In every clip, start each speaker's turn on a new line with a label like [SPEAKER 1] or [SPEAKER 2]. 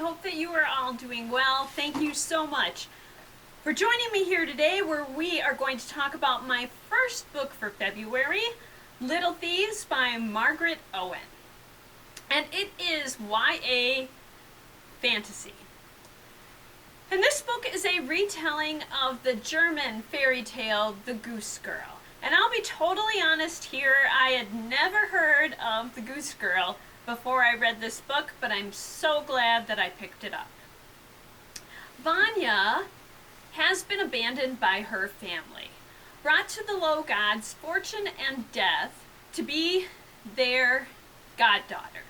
[SPEAKER 1] hope that you are all doing well. Thank you so much for joining me here today, where we are going to talk about my first book for February, Little Thieves by Margaret Owen. And it is YA fantasy. And this book is a retelling of the German fairy tale, The Goose Girl. And I'll be totally honest here, I had never heard of The Goose Girl before I read this book, but I'm so glad that I picked it up. Vanya has been abandoned by her family, brought to the low gods, fortune and death, to be their goddaughter.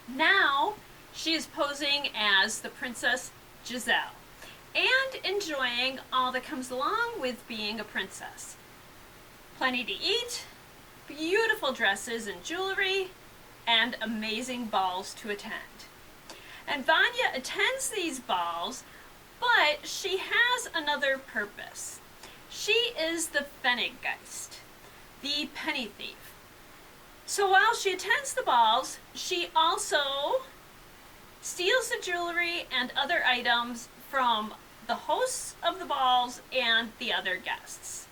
[SPEAKER 1] Now she is posing as the Princess Giselle and enjoying all that comes along with being a princess. Plenty to eat, beautiful dresses and jewelry, and amazing balls to attend. And Vanya attends these balls, but she has another purpose. She is the Pfenniggeist, the penny thief. So while she attends the balls, she also steals the jewelry and other items from the hosts of the balls and the other guests.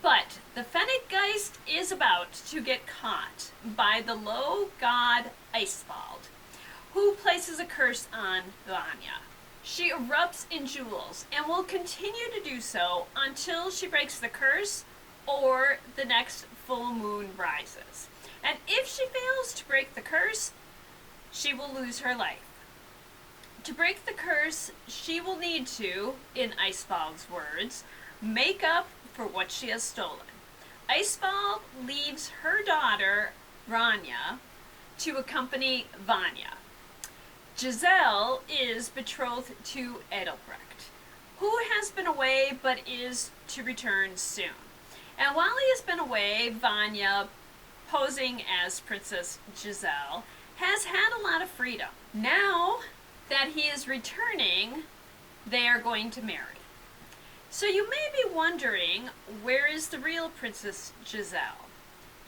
[SPEAKER 1] But the Pfenniggeist is about to get caught by the low god Icebald, who places a curse on Vanya. She erupts in jewels and will continue to do so until she breaks the curse or the next full moon rises. And if she fails to break the curse, she will lose her life. To break the curse, she will need to, in Icebald's words, make up for what she has stolen. Icebald leaves her daughter, Rania, to accompany Vanya. Giselle is betrothed to Edelbrecht, who has been away but is to return soon. And while he has been away, Vanya, posing as Princess Giselle, has had a lot of freedom. Now that he is returning, they are going to marry. So you may be wondering, where is the real Princess Giselle?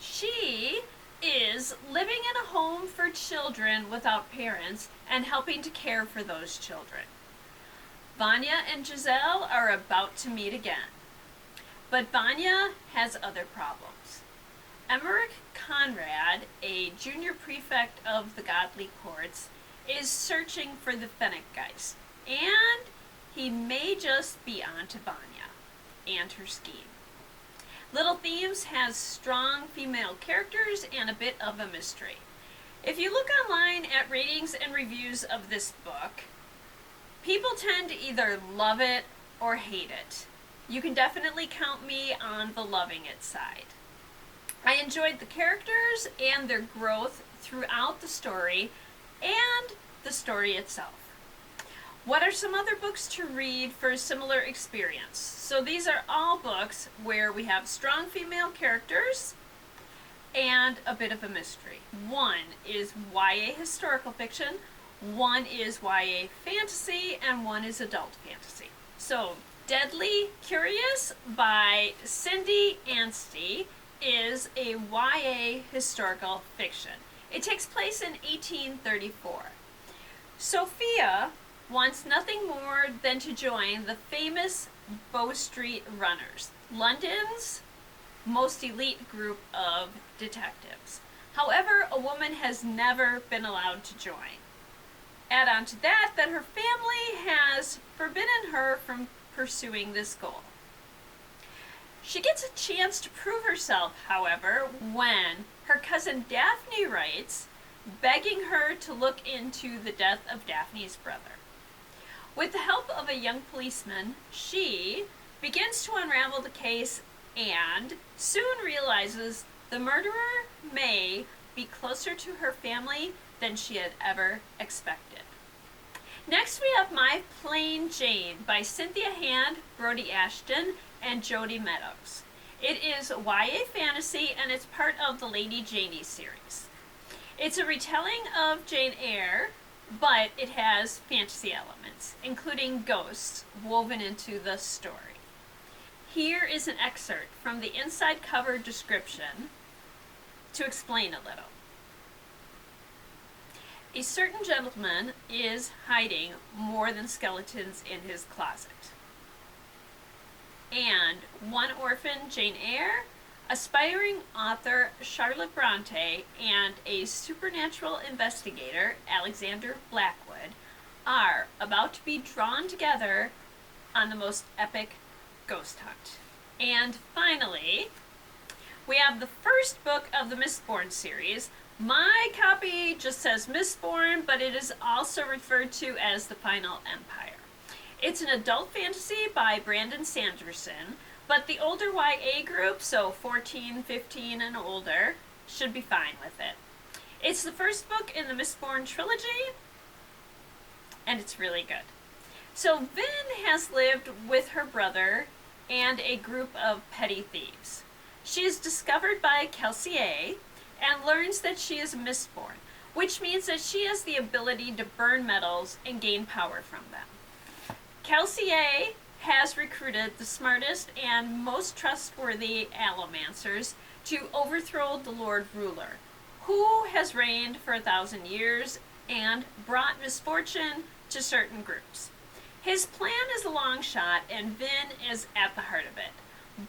[SPEAKER 1] She is living in a home for children without parents and helping to care for those children. Vanya and Giselle are about to meet again. But Vanya has other problems. Emmerich Conrad, a junior prefect of the godly courts, is searching for the Pfenniggeist, and he may just be onto Vanya and her scheme. Little Thieves has strong female characters and a bit of a mystery. If you look online at ratings and reviews of this book, people tend to either love it or hate it. You can definitely count me on the loving it side. I enjoyed the characters and their growth throughout the story and the story itself. What are some other books to read for a similar experience? So these are all books where we have strong female characters and a bit of a mystery. One is YA historical fiction, one is YA fantasy, and one is adult fantasy. So Deadly Curious by Cindy Anstey is a YA historical fiction. It takes place in 1834. Sophia wants nothing more than to join the famous Bow Street Runners, London's most elite group of detectives. However, a woman has never been allowed to join. Add on to that her family has forbidden her from pursuing this goal. She gets a chance to prove herself, however, when her cousin Daphne writes, begging her to look into the death of Daphne's brother. With the help of a young policeman, she begins to unravel the case and soon realizes the murderer may be closer to her family than she had ever expected. Next we have My Plain Jane by Cynthia Hand, Brodi Ashton, and Jodi Meadows. It is YA fantasy and it's part of the Lady Janie series. It's a retelling of Jane Eyre, but it has fantasy elements, including ghosts woven into the story. Here is an excerpt from the inside cover description to explain a little. A certain gentleman is hiding more than skeletons in his closet. And one orphan, Jane Eyre, aspiring author Charlotte Bronte, and a supernatural investigator, Alexander Blackwood, are about to be drawn together on the most epic ghost hunt. And finally, we have the first book of the Mistborn series. My copy just says Mistborn, but it is also referred to as The Final Empire. It's an adult fantasy by Brandon Sanderson, but the older YA group, so 14, 15, and older, should be fine with it. It's the first book in the Mistborn trilogy, and it's really good. So Vin has lived with her brother and a group of petty thieves. She is discovered by Kelsier and learns that she is Mistborn, which means that she has the ability to burn metals and gain power from them. Kelsier has recruited the smartest and most trustworthy allomancers to overthrow the Lord Ruler, who has reigned for 1,000 years and brought misfortune to certain groups. His plan is a long shot, and Vin is at the heart of it.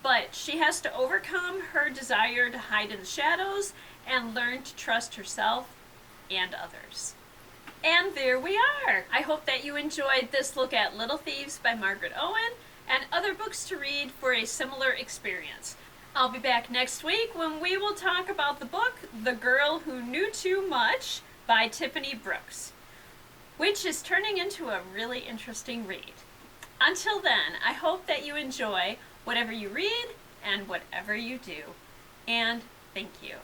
[SPEAKER 1] But she has to overcome her desire to hide in the shadows and learn to trust herself and others. And there we are! I hope that you enjoyed this look at Little Thieves by Margaret Owen and other books to read for a similar experience. I'll be back next week when we will talk about the book The Girl Who Knew Too Much by Tiffany Brooks, which is turning into a really interesting read. Until then, I hope that you enjoy whatever you read and whatever you do. And thank you.